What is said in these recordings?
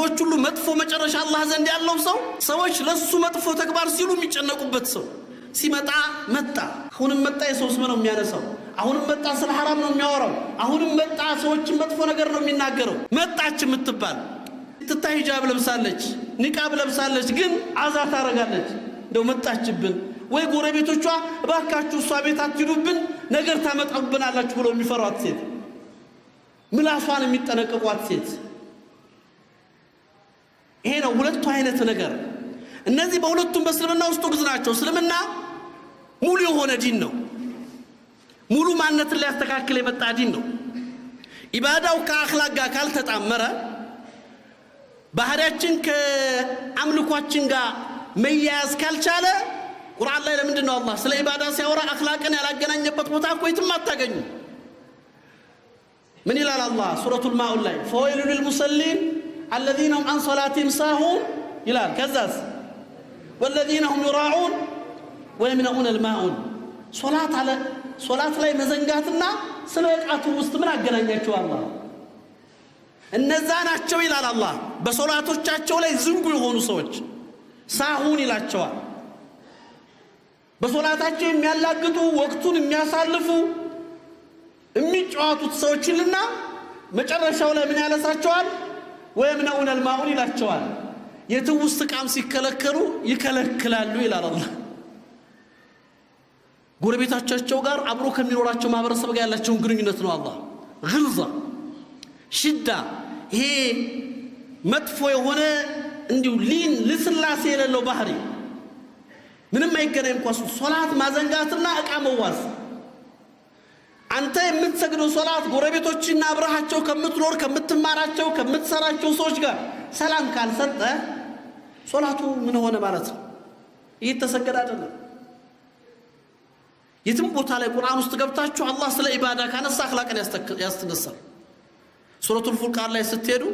ከሰዎች ሁሉ መጥፎ መጨረሻ አላህ ዘንድ ያለው ሰው ሰዎች ለሱ መጥፎ ተግባር ሲሉ የሚጨነቁበት ሰው ሲመጣ መጣ አሁንም መጣ የሰው ስም ነው የሚያነሳው አሁንም መጣ ስለ حرام ነው የሚያወራው አሁንም መጣ ሰዎች መጥፎ ነገር ነው የሚናገረው መጣች የምትባል ትታይ ሂጃብ ለብሳለች ኒቃብ ለብሳለች ግን አዛ ታረጋለች እንደው መጣችብን ወይ ጎረቤቶቿ እባካችሁ እሷ ቤት አትሂዱብን ነገር ታመጣብናላችሁ ብለው የሚፈሯት ሴት ምላሷን የሚጠነቀቋት ሴት ይሄ ነው ሁለቱ አይነት ነገር እነዚህ በሁለቱም በእስልምና ውስጥ ግዝ ናቸው እስልምና ሙሉ የሆነ ዲን ነው ሙሉ ማንነትን ሊያስተካክል የመጣ ዲን ነው ኢባዳው ከአኽላቅ ጋር ካልተጣመረ ባህሪያችን ከአምልኳችን ጋር መያያዝ ካልቻለ ቁርአን ላይ ለምንድን ነው አላህ ስለ ኢባዳ ሲያወራ አኽላቅን ያላገናኘበት ቦታ እኮ የትም አታገኙ من إلى الله سورة الماء ላይ فويل للمصلين الذين هم عن صلاتهم ساهون إلى كذا والذين هم يراعون ويمنعون الماعون صلاة ላይ መዘንጋትና ስለቃቱ ውስጥ ምን አገናኛቸው አላህ እነዛ ናቸው ይላል አላህ በሶላቶቻቸው ላይ ዝንጉ የሆኑ ሰዎች ሳሁን ይላቸዋል በሶላታቸው የሚያላግጡ ወቅቱን የሚያሳልፉ የሚጫወቱት ሰዎችልና መጨረሻው ላይ ምን ያለሳቸዋል ወይምነኡን الماعون ይላቸዋል የትውስት ቃም ሲከለከሉ ይከለክላሉ ይላል አላህ ጎረቤታቸው ጋር አብሮ ከሚኖራቸው ማህበረሰብ ጋር ያላቸውን ግንኙነት ነው አላህ ግልዛ ሽዳ ይሄ መጥፎ የሆነ እንዲው ሊን ለስላሴ የሌለው ባህሪ ምንም አይገናኝም ቋስ ሶላት ማዘንጋትና እቃ መዋስ አንተ የምትሰግደው ሶላት ጎረቤቶችና አብራሃቸው ከምትኖር ከምትማራቸው ከምትሰራቸው ሰዎች ጋር ሰላም ካልሰጠ ሶላቱ ምን ሆነ ማለት ነው እየተሰገደ አይደለም የትም ቦታ ላይ ቁርአን ውስጥ ገብታችሁ አላህ ስለ ኢባዳ ካነሳ አኽላቅን ያስተነሳል ሱረቱል ፉርቃን ላይ ስትሄዱ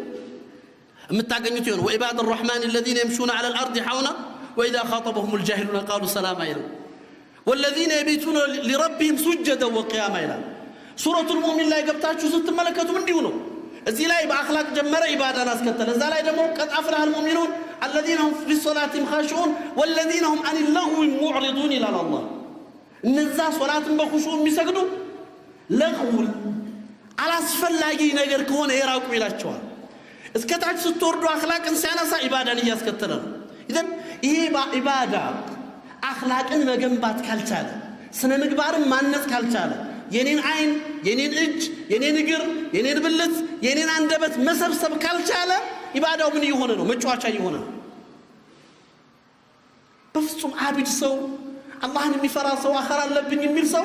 የምታገኙት ይሆን ወኢባድ الرحمن الذين يمشون على الارض حونا واذا خاطبهم الجاهلون قالوا سلاما ይላል والذين يبيتون لربهم سجدا وقياما ይላል ሱረቱል ሙእሚን ላይ ገብታችሁ ስትመለከቱ እንዲሁ ነው እዚህ ላይ በአኽላቅ ጀመረ ኢባዳን አስከተለ እዛ ላይ ደግሞ قد أفلح المؤمنون الذين هم في صلاتهم خاشعون والذين هم عن اللغو معرضون ይላል አላህ እነዛ ሶላትን በኹሹ የሚሰግዱ ለغው አላስፈላጊ ነገር ከሆነ የራቁ ይላቸዋል እስከታች ስትወርዱ አኽላቅን ሲያነሳ ኢባዳን እያስከተለ ነው ኢዘን ይሄ ኢባዳ አኽላቅን መገንባት ካልቻለ ስነ ምግባርን ማነጽ ካልቻለ የኔን አይን የኔን እጅ የኔን እግር የኔን ብልት የኔን አንደበት መሰብሰብ ካልቻለ ኢባዳው ምን ይሆነ ነው መጫወቻ ይሆነ በፍጹም አቢድ ሰው አላህን የሚፈራ ሰው አኸራ አለብኝ የሚል ሰው